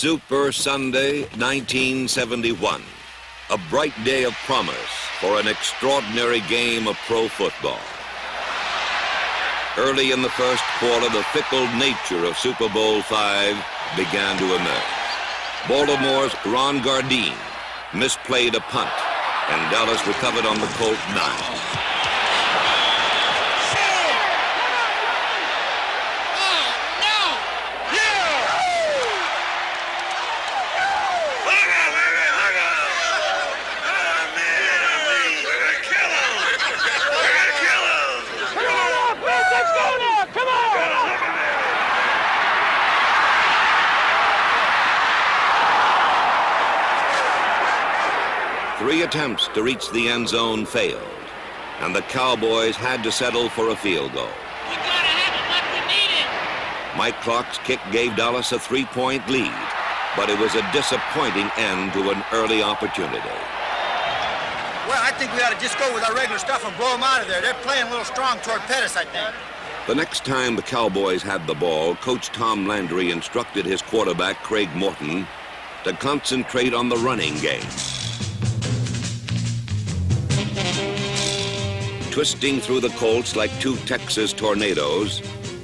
Super Sunday, 1971. A bright day of promise for an extraordinary game of pro football. Early in the first quarter, the fickle nature of Super Bowl V began to emerge. Baltimore's Ron Gardine misplayed a punt, and Dallas recovered on the Colt 9. Three attempts to reach the end zone failed, and the Cowboys had to settle for a field goal. We gotta have it like we need it. Mike Clark's kick gave Dallas a 3-point lead, but it was a disappointing end to an early opportunity. Well, I think we ought to just go with our regular stuff and blow them out of there. They're playing a little strong toward Pettis, I think. The next time the Cowboys had the ball, Coach Tom Landry instructed his quarterback, Craig Morton, to concentrate on the running game. Twisting through the Colts like two Texas tornadoes,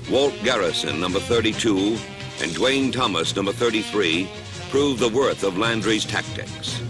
Walt Garrison, number 32, and Dwayne Thomas, number 33, proved the worth of Landry's tactics.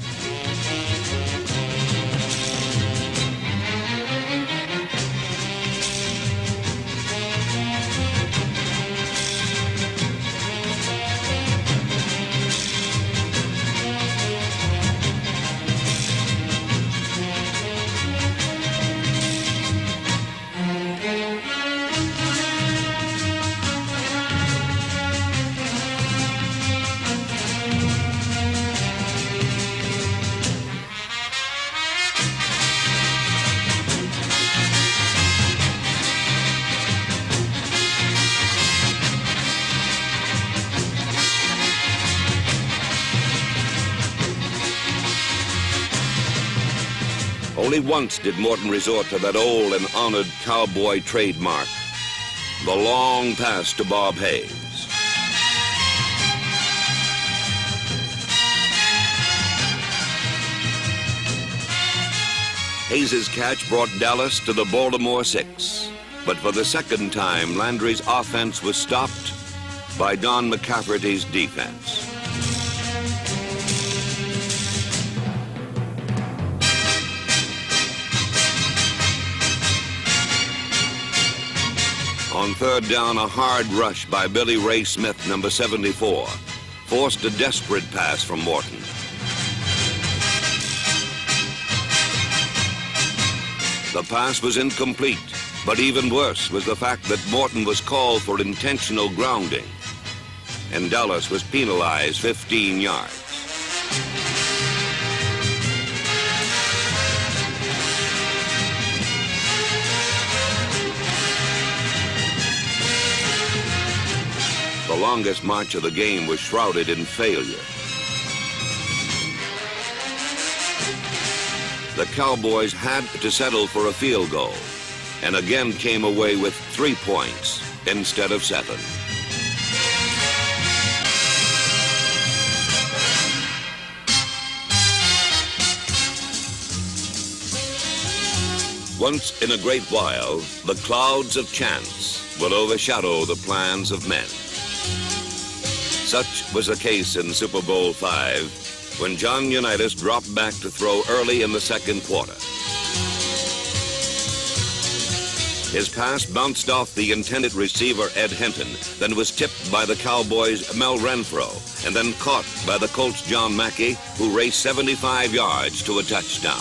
Only once did Morton resort to that old and honored cowboy trademark, the long pass to Bob Hayes. Hayes' catch brought Dallas to the Baltimore 6. But for the second time, Landry's offense was stopped by Don McCafferty's defense. On third down, a hard rush by Billy Ray Smith, number 74, forced a desperate pass from Morton. The pass was incomplete, but even worse was the fact that Morton was called for intentional grounding, and Dallas was penalized 15 yards. The longest march of the game was shrouded in failure. The Cowboys had to settle for a field goal, and again came away with 3 points instead of 7. Once in a great while, the clouds of chance will overshadow the plans of men. Such was the case in Super Bowl V, when John Unitas dropped back to throw early in the second quarter. His pass bounced off the intended receiver, Ed Hinton, then was tipped by the Cowboys' Mel Renfro, and then caught by the Colts' John Mackey, who raced 75 yards to a touchdown.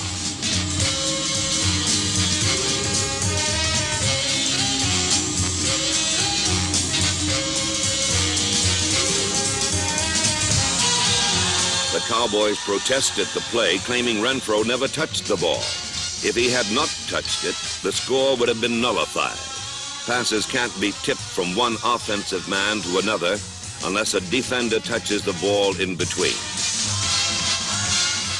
The Cowboys protested the play, claiming Renfro never touched the ball. If he had not touched it, the score would have been nullified. Passes can't be tipped from one offensive man to another unless a defender touches the ball in between.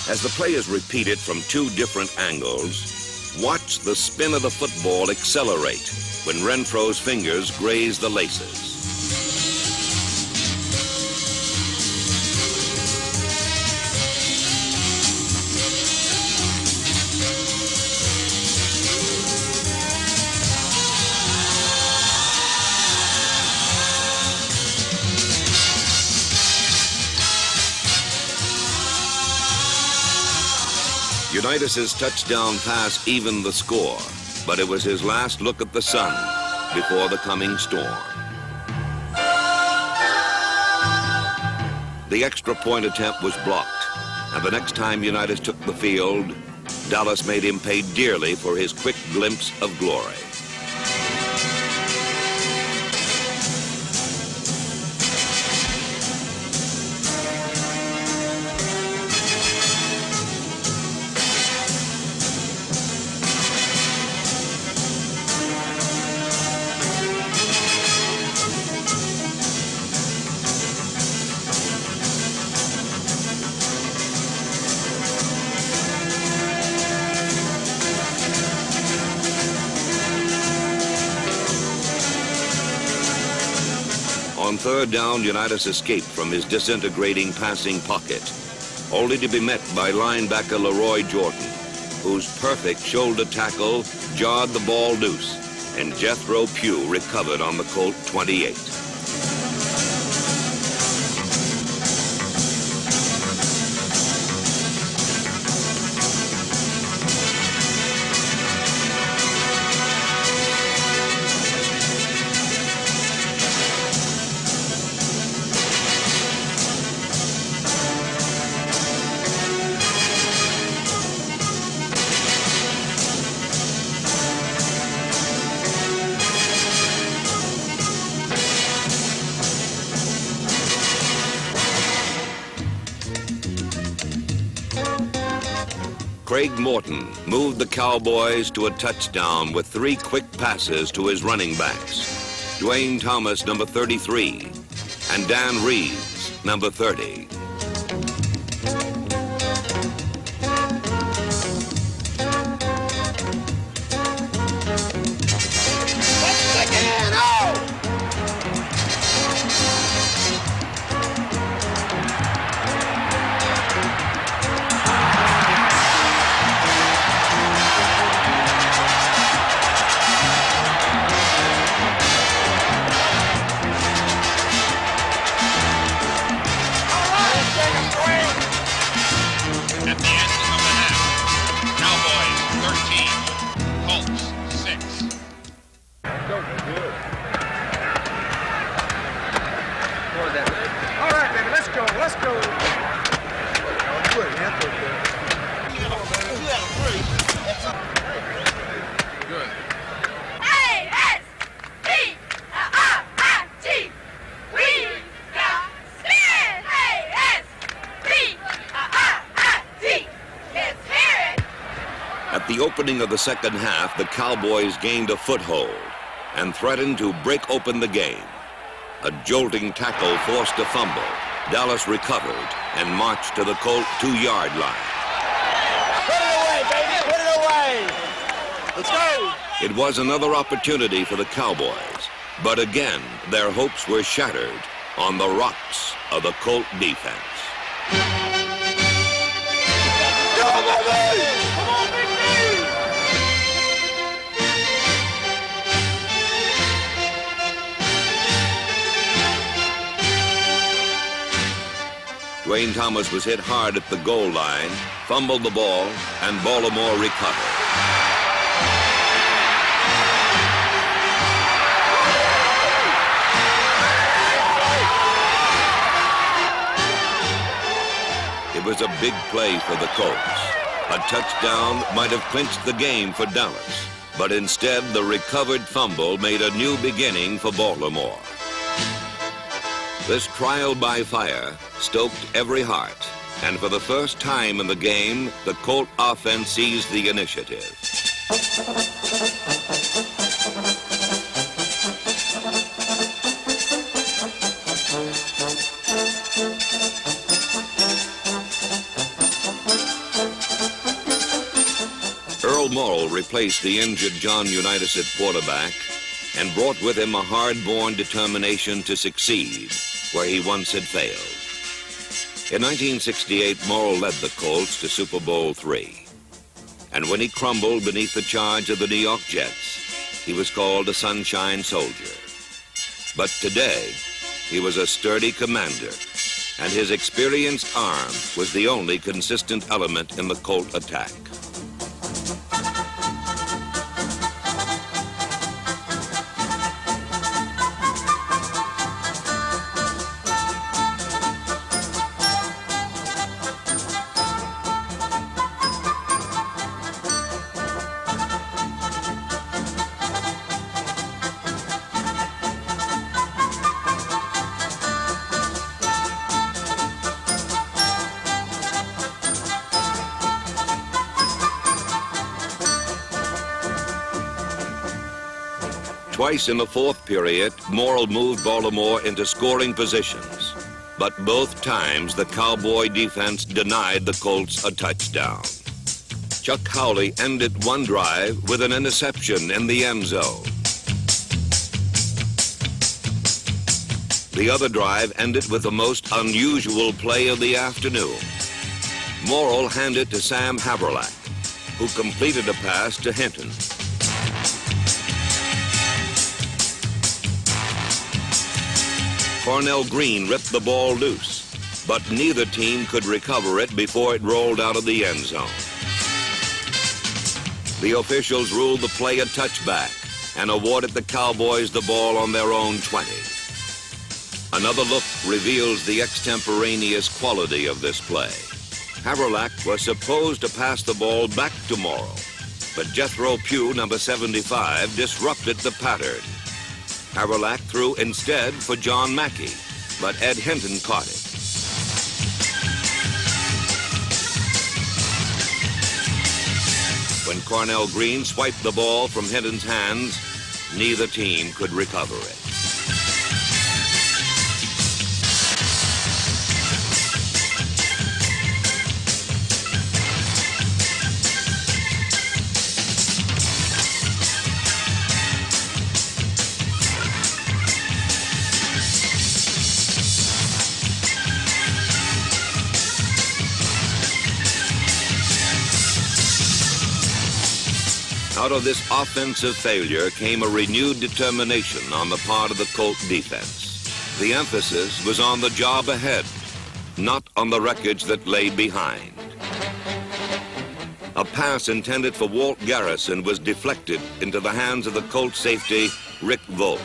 As the play is repeated from 2 different angles, watch the spin of the football accelerate when Renfro's fingers graze the laces. Unitas's touchdown pass evened the score, but it was his last look at the sun before the coming storm. The extra point attempt was blocked, and the next time Unitas took the field, Dallas made him pay dearly for his quick glimpse of glory. On third down, Unitas escaped from his disintegrating passing pocket, only to be met by linebacker Leroy Jordan, whose perfect shoulder tackle jarred the ball loose, and Jethro Pugh recovered on the Colt 28. Craig Morton moved the Cowboys to a touchdown with 3 quick passes to his running backs, Dwayne Thomas, number 33, and Dan Reeves, number 30. At the opening of the second half, the Cowboys gained a foothold and threatened to break open the game. A jolting tackle forced a fumble. Dallas recovered and marched to the Colt 2-yard line. Put it away, baby! Put it away! Let's go! It was another opportunity for the Cowboys, but again, their hopes were shattered on the rocks of the Colt defense. Go, baby! Dwayne Thomas was hit hard at the goal line, fumbled the ball, and Baltimore recovered. It was a big play for the Colts. A touchdown might have clinched the game for Dallas, but instead the recovered fumble made a new beginning for Baltimore. This trial by fire stoked every heart, and for the first time in the game, the Colt offense seized the initiative. Earl Morrill replaced the injured John Unitas at quarterback and brought with him a hard-born determination to succeed where he once had failed. In 1968, Morrill led the Colts to Super Bowl III. And when he crumbled beneath the charge of the New York Jets, he was called a Sunshine Soldier. But today, he was a sturdy commander, and his experienced arm was the only consistent element in the Colt attack. Twice in the fourth period, Morrill moved Baltimore into scoring positions. But both times, the Cowboy defense denied the Colts a touchdown. Chuck Howley ended one drive with an interception in the end zone. The other drive ended with the most unusual play of the afternoon. Morrill handed to Sam Haverlack, who completed a pass to Hinton. Cornell Green ripped the ball loose, but neither team could recover it before it rolled out of the end zone. The officials ruled the play a touchback and awarded the Cowboys the ball on their own 20. Another look reveals the extemporaneous quality of this play. Haverlack was supposed to pass the ball back to Morrill, but Jethro Pugh, number 75, disrupted the pattern. Haverlack threw instead for John Mackey, but Ed Hinton caught it. When Cornell Green swiped the ball from Hinton's hands, neither team could recover it. Out of this offensive failure came a renewed determination on the part of the Colt defense. The emphasis was on the job ahead, not on the wreckage that lay behind. A pass intended for Walt Garrison was deflected into the hands of the Colt safety, Rick Volk.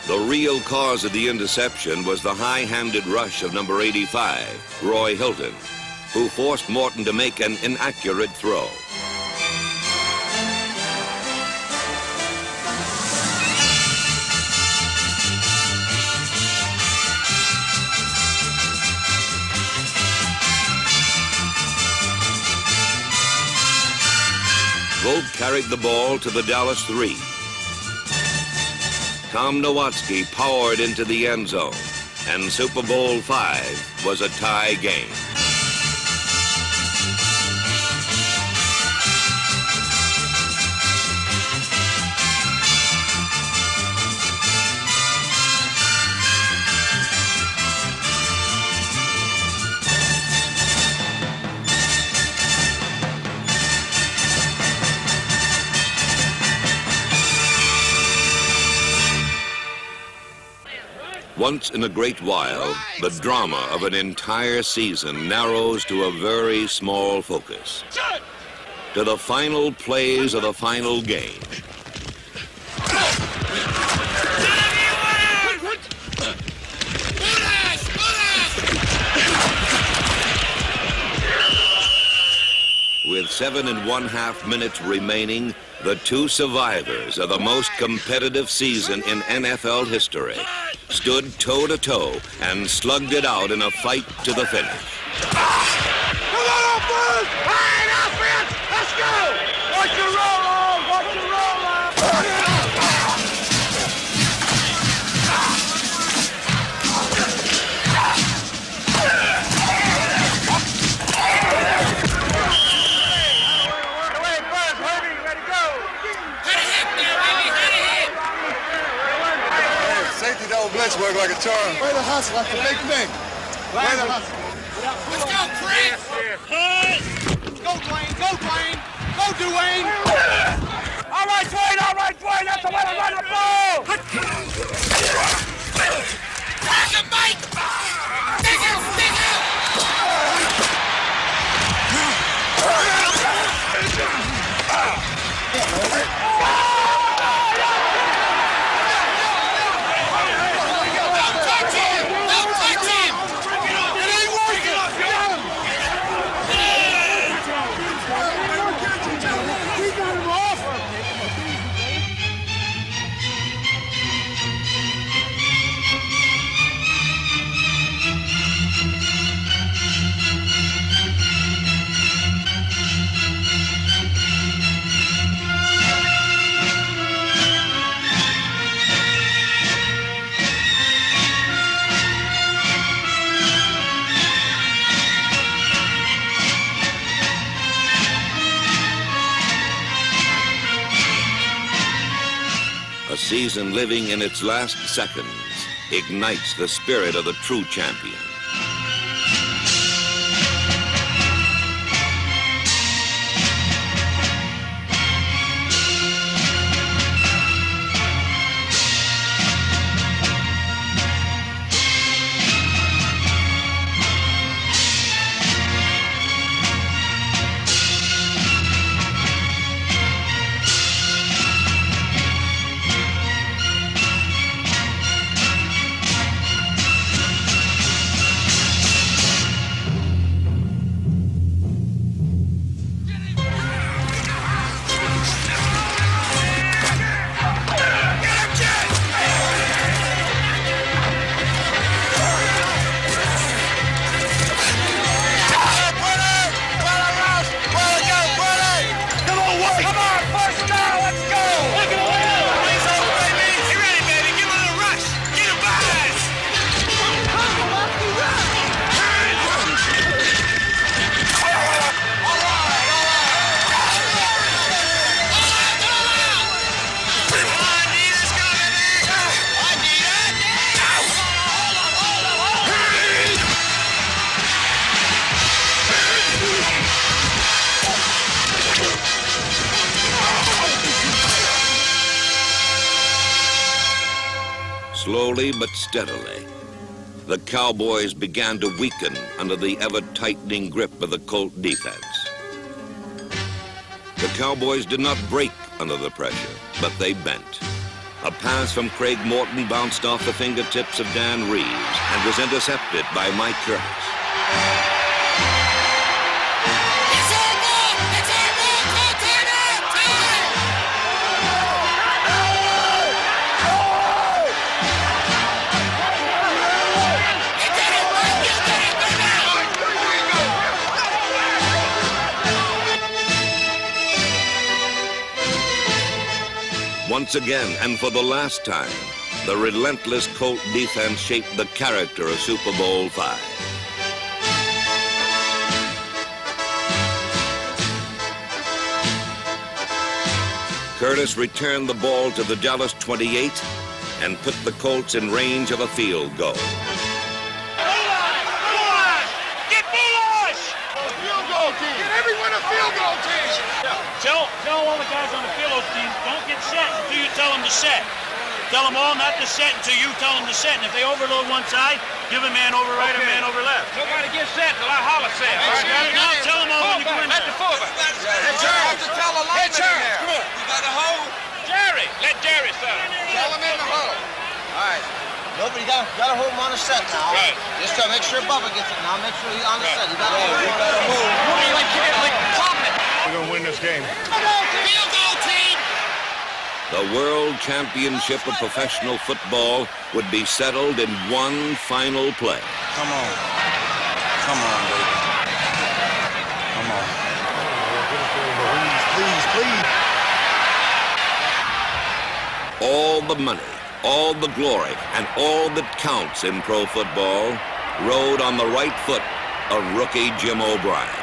The real cause of the interception was the high-handed rush of number 85, Roy Hilton, who forced Morton to make an inaccurate throw. Volk carried the ball to the Dallas 3. Tom Nowatzki powered into the end zone, and Super Bowl V was a tie game. Once in a great while, the drama of an entire season narrows to a very small focus. To the final plays of the final game. With 7½ minutes remaining, the two survivors of the most competitive season in NFL history stood toe-to-toe and slugged it out in a fight to the finish. Come on, offense! All right, offense! Let's go! Watch your roll on! Watch your roll on! Blitz work like a charm. Way to hustle, that's the big thing. Way to hustle. Let's go, Chris! Go, Dwayne! Go, Dwayne! Go, Dwayne! All right, Dwayne! That's the way to run the ball! Pass him, Mike! Stick out! season living in its last seconds ignites the spirit of the true champion. Slowly but steadily, the Cowboys began to weaken under the ever-tightening grip of the Colt defense. The Cowboys did not break under the pressure, but they bent. A pass from Craig Morton bounced off the fingertips of Dan Reeves and was intercepted by Mike Curtis. Once again, and for the last time, the relentless Colt defense shaped the character of Super Bowl V. Curtis returned the ball to the Dallas 28 and put the Colts in range of a field goal. Tell all the guys on the field team, don't get set until you tell them to set. Tell them all not to set until you tell them to set. And if they overload one side, give a man over right, a man over left. Nobody get set till I holler set. Now tell them all when you go in there. Let the fullback. Hey, Jerry. You have to tell the lineman in there. Come here. You got to hold. Jerry. Let Jerry set him. Tell him in the huddle. All right. Nobody got to hold him on the set now. Right. Just to make sure Bubba gets it now. Make sure he's on the set. You got to hold him. You got to move. Move like popping. We're going to win this game. Field goal team! The World Championship of Professional Football would be settled in one final play. Come on. Come on, baby. Come on. Please. All the money, all the glory, and all that counts in pro football rode on the right foot of rookie Jim O'Brien.